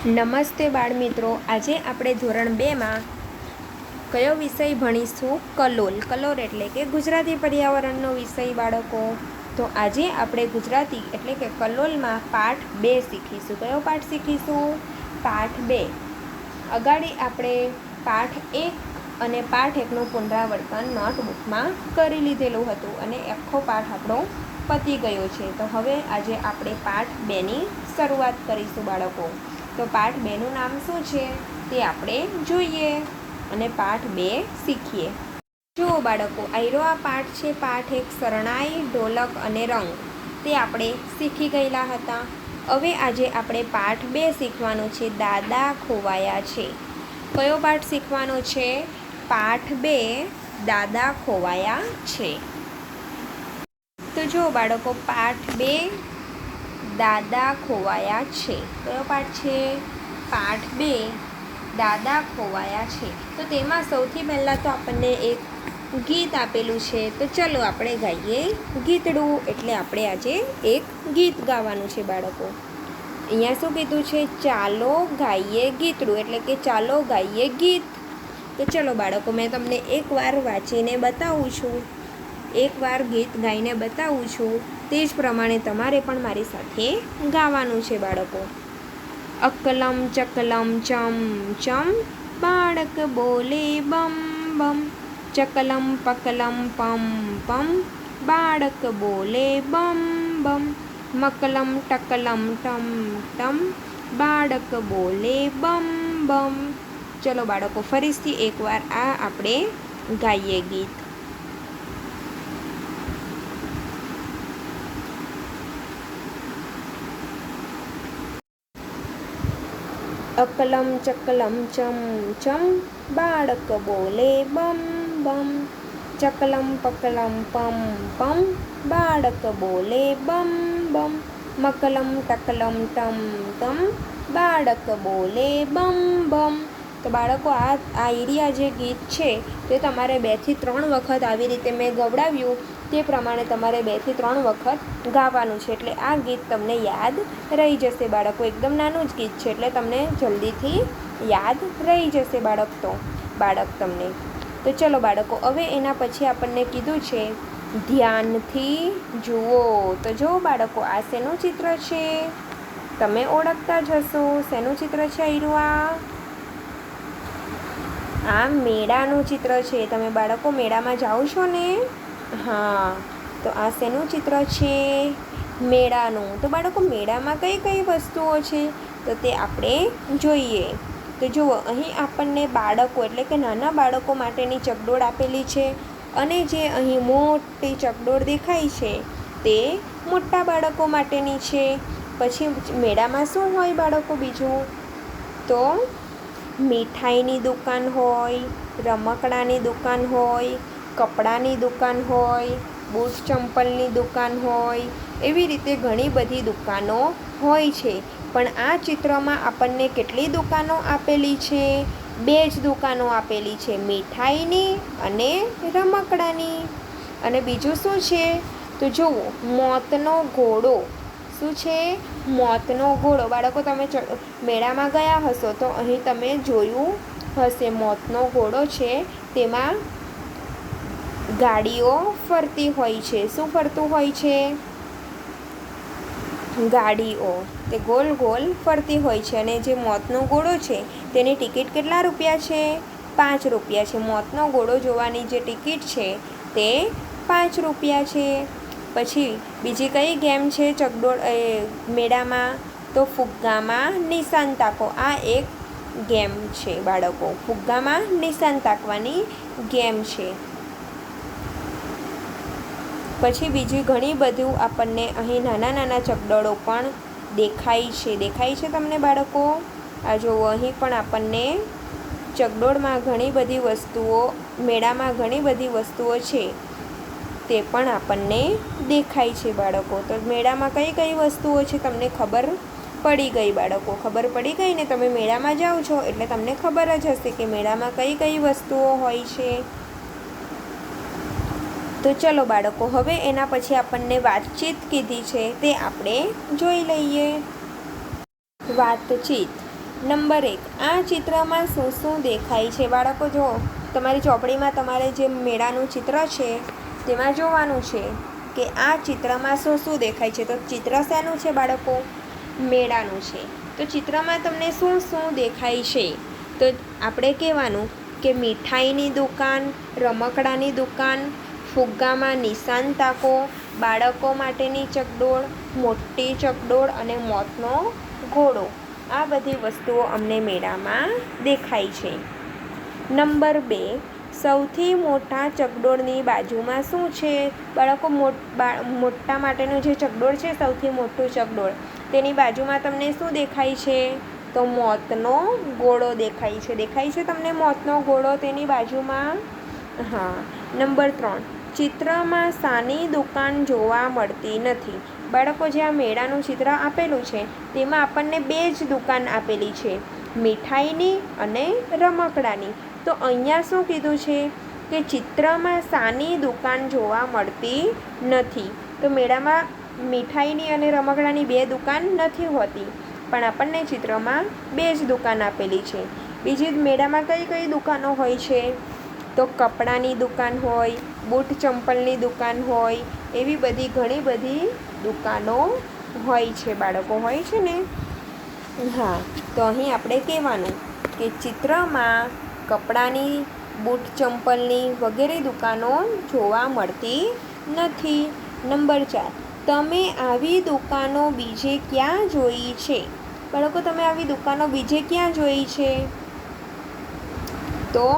નમસ્તે બાળમિત્રો, આજે આપણે ધોરણ 2માં કયો વિષય ભણીશું? કલોલ. કલોલ એટલે કે ગુજરાતી પર્યાવરણનો વિષય બાળકો. તો આજે આપણે ગુજરાતી એટલે કે કલોલમાં પાઠ 2 શીખીશું. કયો પાઠ શીખીશું? પાઠ 2. અગાડી આપણે પાઠ 1 અને પાઠ 1નું પુનરાવર્તન નોટબુકમાં કરી લીધેલું હતું અને આખો પાઠ આપણો પતી ગયો છે. તો હવે આજે આપણે પાઠ 2ની શરૂઆત કરીશું બાળકો. તો પાઠ 2નું નામ શું છે તે આપણે જોઈએ અને પાઠ 2 શીખીએ. જુઓ બાળકો, આયરો આ પાઠ છે. પાઠ 1 શરણાઈ, ઢોલક અને રંગ, તે આપણે શીખી ગયેલા હતા. હવે આજે આપણે પાઠ 2 શીખવાનું છે. દાદા ખોવાયા છે. કયો પાઠ શીખવાનો છે? પાઠ 2 દાદા ખોવાયા છે. તો જુઓ બાળકો, પાઠ 2 દાદા ખોવાયા છે. કયો પાઠ છે? પાઠ 2 દાદા ખોવાયા છે. તો તેમાં સૌથી પહેલાં તો આપણને એક ગીત આપેલું છે. તો ચલો આપણે ગાઈએ ગીતડું. એટલે આપણે આજે એક ગીત ગાવાનું છે બાળકો. અહીંયા શું કીધું છે? ચાલો ગાઈએ ગીતડું, એટલે કે ચાલો ગાઈએ ગીત. તો ચલો બાળકો, મેં તમને એકવાર વાંચીને બતાવું છું, એકવાર ગીત ગાઈને બતાવું છું. તે જ પ્રમાણે તમારે પણ મારી સાથે ગાવાનું છે બાળકો. અકલમ ચકલમ ચમ ચમ, બાળક બોલે બમ બમ. ચકલમ પકલમ પમ પમ, બાળક બોલે બમ બમ. મકલમ ટકલમ ટમ ટમ, બાળક બોલે બમ બમ. ચલો બાળકો, ફરીથી એકવાર આ આપણે ગાઈએ ગીત. અકલમ ચકલમ ચમ ચમ, બાળક બોલે બમ બમ. ચકલમ પકલમ પમ પમ, બાળક બોલે બમ બમ. મકલમ ટકલમ ટમ ટમ, બાળક બોલે બમ બમ. તો બાળકો, આ એરિયા જે ગીત છે તે તમારે 2 થી 3 વખત આવી રીતે મેં ગવડાવ્યું તે પ્રમાણે તમારે 2 થી 3 વખત ગાવાનું છે. એટલે આ ગીત તમને યાદ રહી જશે બાળકો. એકદમ નાનું જ ગીત છે એટલે તમને જલ્દીથી યાદ રહી જશે બાળક તમને. તો ચલો બાળકો, હવે એના પછી આપણને કીધું છે ધ્યાનથી જુઓ. તો જુઓ બાળકો, આ શેનું ચિત્ર છે? તમે ઓળખતા જ હશો. શેનું ચિત્ર છે આયરું? આ મેળાનું ચિત્ર છે. તમે બાળકો મેળામાં જાઓ છો ને? હા. તો આ શેનું ચિત્ર છે? મેળાનું. તો બાળકો, મેળામાં કઈ કઈ વસ્તુઓ છે તો તે આપણે જોઈએ. તો જુઓ, અહીં આપણને બાળકો એટલે કે નાના બાળકો માટેની ચકડોળ આપેલી છે અને જે અહીં મોટી ચકડોળ દેખાય છે તે મોટા બાળકો માટેની છે. પછી મેળામાં શું હોય બાળકો બીજું? તો મીઠાઈની દુકાન હોય, રમકડાની દુકાન હોય, કપડાની દુકાન હોય, બૂટ ચંપલની દુકાન હોય, એવી રીતે ઘણી બધી દુકાનો હોય છે. પણ આ ચિત્રમાં આપણને કેટલી દુકાનો આપેલી છે? 2 જ દુકાનો આપેલી છે, મીઠાઈની અને રમકડાની. અને બીજું શું છે? તો જુઓ, મોતનો ઘોડો. શું છે? મોતનો ઘોડો. બાળકો, તમે મેળામાં ગયા હશો તો અહીં તમે જોયું હશે મોતનો ઘોડો છે. તેમાં ગાડીઓ ફરતી હોય છે. શું ફરતું હોય છે? ગાડીઓ. તે ગોલ ગોલ ફરતી હોય છે. અને જે મોતનો ઘોડો છે તેની ટિકિટ કેટલા રૂપિયા છે? 5 રૂપિયા છે. મોતનો ઘોડો જોવાની જે ટિકિટ છે તે 5 રૂપિયા છે. પછી બીજી કઈ ગેમ છે ચકડોળ મેળામાં? તો ફુગ્ગામાં નિશાન તાકો. આ એક ગેમ છે બાળકો. ફુગ્ગામાં નિશાન તાકવાની ગેમ છે. પછી બીજી ઘણી બધું આપણને અહીં નાના નાના ચકડોળો પણ દેખાય છે તમને બાળકો? આ જુઓ, અહીં પણ આપણને ચકડોળમાં ઘણી બધી વસ્તુઓ, મેળામાં ઘણી બધી વસ્તુઓ છે તે પણ આપણને દેખાય છે બાળકો. તો મેળામાં કઈ કઈ વસ્તુઓ છે તમને ખબર પડી ગઈ બાળકો? ખબર પડી ગઈ ને? તમે મેળામાં જાઓ છો એટલે તમને ખબર જ હશે કે મેળામાં કઈ કઈ વસ્તુઓ હોય છે. તો ચલો બાળકો, હવે એના પછી આપણને વાતચીત કીધી છે તે આપણે જોઈ લઈએ. વાતચીત. નંબર 1, આ ચિત્રમાં શું શું દેખાય છે? બાળકો જુઓ, તમારી ચોપડીમાં તમારે જે મેળાનું ચિત્ર છે તેમાં જોવાનું છે કે આ ચિત્રમાં શું શું દેખાય છે. તો ચિત્ર શેનું છે બાળકો? મેળાનું છે. તો ચિત્રમાં તમને શું શું દેખાય છે? તો આપણે કહેવાનું કે મીઠાઈની દુકાન, રમકડાની દુકાન, ફુગ્ગામાં નિશાન તાકો, બાળકો માટેની ચકડોળ, મોટી ચકડોળ અને મોતનો ઘોડો. આ બધી વસ્તુઓ અમને મેળામાં દેખાય છે. નંબર 2, સૌથી મોટા ચકડોળની બાજુમાં શું છે? બાળકો, મોટા માટેનું જે ચકડોળ છે, સૌથી મોટું ચકડોળ, તેની બાજુમાં તમને શું દેખાય છે? તો મોતનો ઘોડો દેખાય છે. દેખાય છે તમને મોતનો ઘોડો તેની બાજુમાં? હા. નંબર 3, ચિત્રમાં શાની દુકાન જોવા મળતી નથી? બાળકો, જે આ મેળાનું ચિત્ર આપેલું છે તેમાં આપણને 2 જ દુકાન આપેલી છે, મીઠાઈની અને રમકડાની. તો અહીંયા શું કીધું છે કે ચિત્રમાં શાની દુકાન જોવા મળતી નથી? તો મેળામાં મીઠાઈની અને રમકડાની 2 દુકાન નથી હોતી, પણ આપણને ચિત્રમાં 2 જ દુકાન આપેલી છે. બીજી મેળામાં કઈ કઈ દુકાનો હોય છે? તો કપડાની દુકાન હોય, બૂટ ચંપલની દુકાન હોય, એવી બધી ઘણી બધી દુકાનો હોય છે બાળકો, હોય છે ને? હા. તો અહીં આપણે કહેવાનું કે ચિત્રમાં કપડાની, બૂટ ચંપલની વગેરે દુકાનો જોવા મળતી નથી. નંબર 4, તમે આવી દુકાનો બીજે ક્યાં જોઈ છે? બાળકો, તમે આવી દુકાનો બીજે ક્યાં જોઈ છે? તો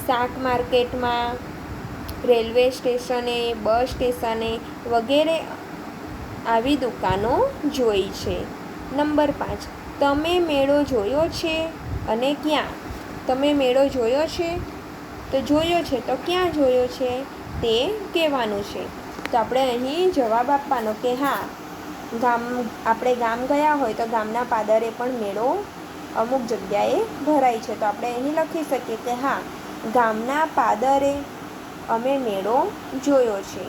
શાક માર્કેટમાં, રેલવે સ્ટેશને, બસ સ્ટેશને વગેરે આવી દુકાનો જોઈ છે. નંબર 5, તમે મેળો જોયો છે અને ક્યાં? તમે મેળો જોયો છે? તો જોયો છે તો ક્યાં જોયો છે તે કહેવાનું છે. તો આપણે અહીં જવાબ આપવાનો કે હા, આપણે ગામ ગયા હોય તો ગામના પાદરે પણ મેળો અમુક જગ્યાએ ભરાય છે. તો આપણે અહીં લખી શકીએ કે હા, ગામના પાદરે અમે મેળો જોયો છે.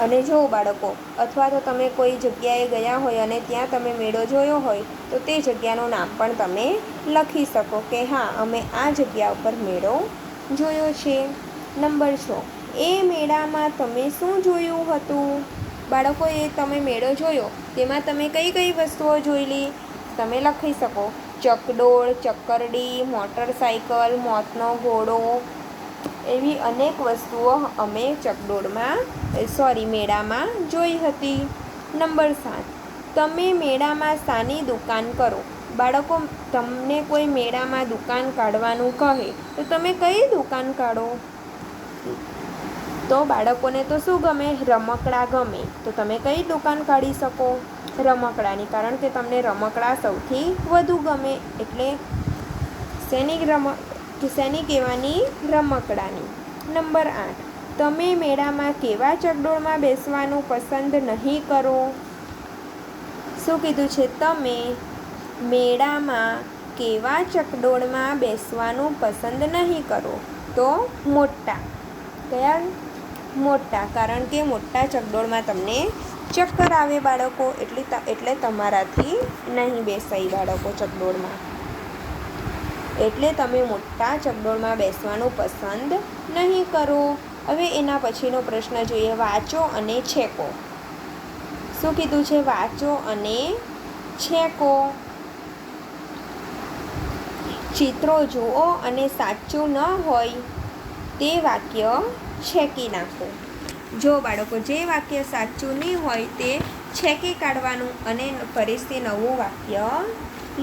અને જો બાળકો, અથવા તો તમે કોઈ જગ્યાએ ગયા હોય અને ત્યાં તમે મેળો જોયો હોય તો તે જગ્યાનું નામ પણ તમે લખી શકો કે હા, અમે આ જગ્યા ઉપર મેળો જોયો છે. નંબર 6, એ મેળામાં તમે શું જોયું હતું? બાળકો, એ તમે મેળો જોયો તેમાં તમે કઈ કઈ વસ્તુઓ જોયેલી? તમે લખી શકો ચકડોળ, ચક્કરડી, મોટરસાઇકલ, મોતનો ઘોડો, એવી અનેક વસ્તુઓ અમે મેળામાં જોઈ હતી. નંબર 7, તમે મેળામાં શાની દુકાન કરો? બાળકો, તમને કોઈ મેળામાં દુકાન કાઢવાનું કહે તો તમે કઈ દુકાન કાઢો? તો બાળકોને તો શું ગમે? રમકડા ગમે. તો તમે કઈ દુકાન કાઢી શકો? રમકડાની, કારણ કે તમને રમકડા સૌથી વધુ ગમે. એટલે શેની કહેવાની? રમકડાની. નંબર 8, તમે મેળામાં કેવા ચકડોળમાં બેસવાનું પસંદ નહીં કરો? શું કીધું છે? તમે મેળામાં કેવા ચકડોળમાં બેસવાનું પસંદ નહીં કરો? તો મોટા. કયા? મોટા, કારણ કે મોટા ચકડોળમાં તમને ચક્કર આવે બાળકો, એટલે તમારાથી નહીં બેસાય બાળકો ચકડોળમાં. એટલે તમે મોટા ચકડોળમાં બેસવાનું પસંદ નહીં કરો. હવે એના પછીનો પ્રશ્ન જોઈએ, વાંચો અને છેકો. શું કીધું છે? વાંચો અને છેકો. ચિત્રો જુઓ અને સાચું ન હોય તે વાક્ય છેકી નાખો. જો બાળકો, જે વાક્ય સાચું નહીં હોય તે છેકી કાઢવાનું અને ફરીથી નવું વાક્ય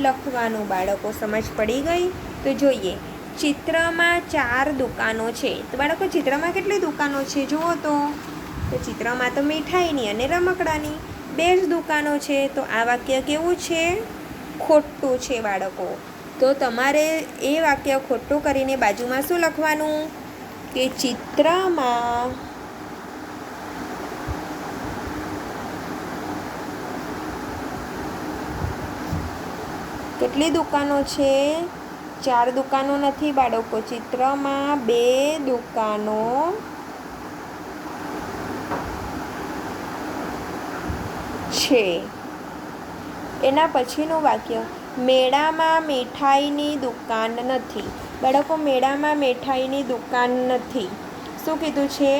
લખવાનું. બાળકો, સમજ પડી ગઈ? તો જોઈએ, ચિત્રમાં 4 દુકાનો છે. તો બાળકો, ચિત્રમાં કેટલી દુકાનો છે જુઓ તો ચિત્રમાં તો મીઠાઈની અને રમકડાની 2 જ દુકાનો છે. તો આ વાક્ય કેવું છે? ખોટું છે બાળકો. તો તમારે એ વાક્ય ખોટું કરીને બાજુમાં શું લખવાનું કે ચિત્રમાં કેટલી દુકાનો છે? 4 દુકાનો નથી બાળકો, ચિત્રમાં 2 દુકાનો છે. એના પછીનું વાક્ય, મેળામાં મીઠાઈની દુકાન નથી. બાળકો, મેળામાં મીઠાઈની દુકાન નથી. શું કીધું છે?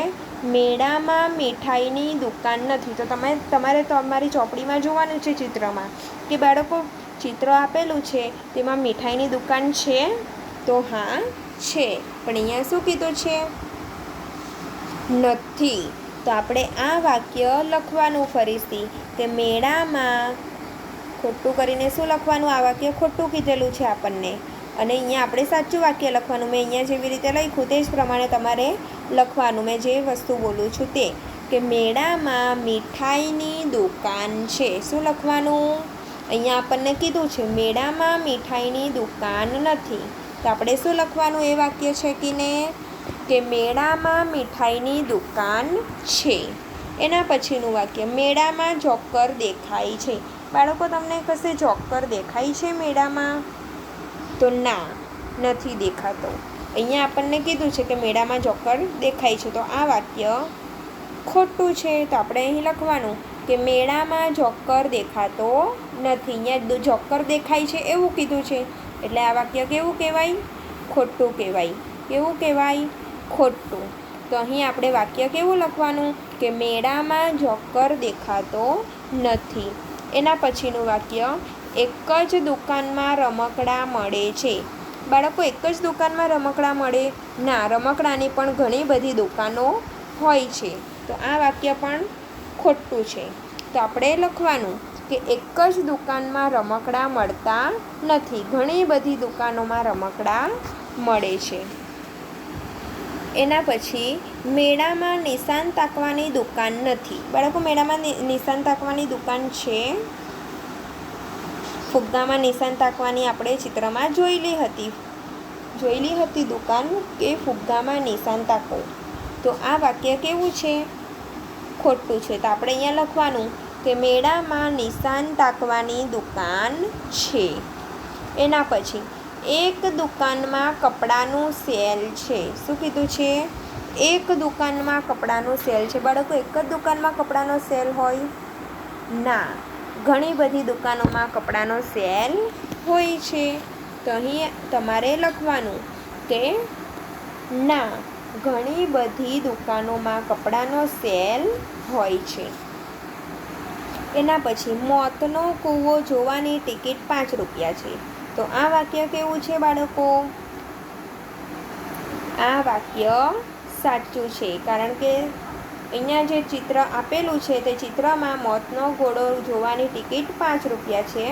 મેળામાં મીઠાઈની દુકાન નથી. તો તમારે તમારી ચોપડીમાં જોવાનું છે ચિત્રમાં કે બાળકો ચિત્ર આપેલું છે તેમાં મીઠાઈની દુકાન છે? તો હા છે, પણ અહીંયા શું કીધું છે? નથી. તો આપણે આ વાક્ય લખવાનું ફરીથી કે મેળામાં, ખોટું કરીને શું લખવાનું? આ વાક્ય ખોટું કીધેલું છે આપણને, અને અહીંયા આપણે સાચું વાક્ય લખવાનું. મેં અહીંયા જેવી રીતે લખ્યું તે જ પ્રમાણે તમારે લખવાનું. મેં જે વસ્તુ બોલું છું તે, કે મેળામાં મીઠાઈની દુકાન છે. શું લખવાનું? અહીંયા આપણને કીધું છે મેળામાં મીઠાઈની દુકાન નથી. તો આપણે શું લખવાનું એ વાક્ય છેકીને? કે મેળામાં મીઠાઈની દુકાન છે. એના પછીનું વાક્ય, મેળામાં જોકર દેખાય છે. બાળકો, તમને કશે જોકર દેખાય છે મેળામાં? તો ના, નથી દેખાતો. અહીંયા આપણને કીધું છે કે મેળામાં જોકર દેખાય છે. તો આ વાક્ય ખોટું છે. તો આપણે અહીં લખવાનું કે મેળામાં જોકર દેખાતો નથી. અહીંયા જોકર દેખાય છે એવું કીધું છે, એટલે આ વાક્ય કેવું કહેવાય? ખોટું કહેવાય. કેવું કહેવાય? ખોટું. તો અહીં આપણે વાક્ય કેવું લખવાનું? કે મેળામાં જોકર દેખાતો નથી. એના પછીનું વાક્ય, એક જ દુકાનમાં રમકડાં મળે છે. બાળકો, એક જ દુકાનમાં રમકડાં મળે? ના, રમકડાંની પણ ઘણી બધી દુકાનો હોય છે. તો આ વાક્ય પણ ખોટું છે. તો આપણે લખવાનું કે એક જ દુકાનમાં રમકડાં મળતા નથી. ઘણી બધી દુકાનોમાં રમકડાં મળે છે. એના પછી, મેળામાં નિશાન તાકવાની દુકાન નથી. બાળકો, મેળામાં નિશાન તાકવાની દુકાન છે? ફુગ્ગામાં નિશાન તાકવાની આપણે ચિત્રમાં જોયેલી હતી દુકાન, કે ફુગ્ગામાં નિશાન તાકો. તો આ વાક્ય કેવું છે? ખોટું છે. તો આપણે અહીંયા લખવાનું કે મેળામાં નિશાન તાકવાની દુકાન છે. એના પછી, એક દુકાનમાં કપડાનું સેલ છે. શું કીધું છે? એક દુકાનમાં કપડાનું સેલ છે. બાળકો, એક જ દુકાનમાં કપડાનો સેલ હોય? ના, ઘણી બધી દુકાનોમાં કપડાનો સેલ હોય છે. તો અહીં તમારે લખવાનું કે ના, ઘણી બધી દુકાનોમાં કપડાનો સેલ હોય છે. એના પછી, મોતનો કૂવો જોવાની ટિકિટ 5 રૂપિયા છે. તો આ વાક્ય કેવું છે બાળકો? આ વાક્ય સાચું છે, કારણ કે અહીંયા જે ચિત્ર આપેલું છે તે ચિત્રમાં મોતનો ઘોડો જોવાની ટિકિટ 5 રૂપિયા છે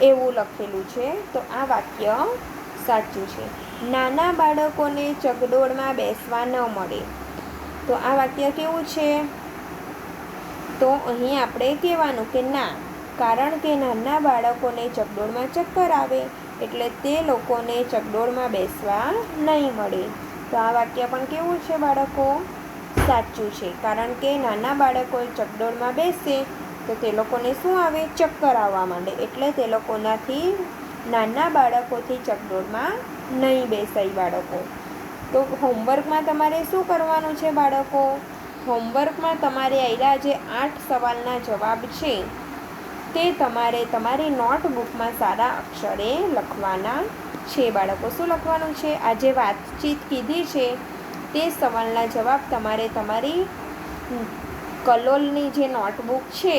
એવું લખેલું છે. તો આ વાક્ય સાચું છે. નાના બાળકોને ચકડોળમાં બેસવા ન મળે. તો આ વાક્ય કેવું છે? તો અહીં આપણે કહેવાનું કે ના, કારણ કે નાના બાળકોને ચકડોળમાં ચક્કર આવે એટલે તે લોકોને ચકડોળમાં બેસવા નહીં મળે. તો આ વાક્ય પણ કેવું છે બાળકો? સાચું છે, કારણ કે નાના બાળકો ચકડોળમાં બેસે તો તે લોકોને શું આવે? ચક્કર આવવા માંડે, એટલે તે લોકોનાથી નાના બાળકોથી ચકડોળમાં નહીં બેસાય બાળકો. તો હોમવર્કમાં તમારે શું કરવાનું છે બાળકો? હોમવર્કમાં તમારે આવેલા જે 8 સવાલના જવાબ છે તે તમારે તમારી નોટબુકમાં સારા અક્ષરે લખવાના છે બાળકો. શું લખવાનું છે? આ જે વાતચીત કીધી છે તે સવાલના જવાબ તમારે તમારી કલોલની જે નોટબુક છે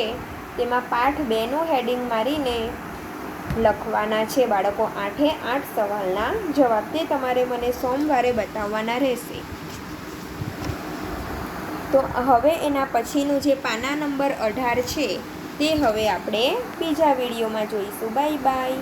તેમાં પાઠ 2નું હેડિંગ મારીને લખવાના છે બાળકો. 8એ 8 સવાલના જવાબ તે તમારે મને સોમવારે બતાવવાના રહેશે. તો હવે એના પછીનું જે પાના નંબર 18 છે તે હવે આપણે બીજા વિડીયોમાં જોઈશું. Bye bye.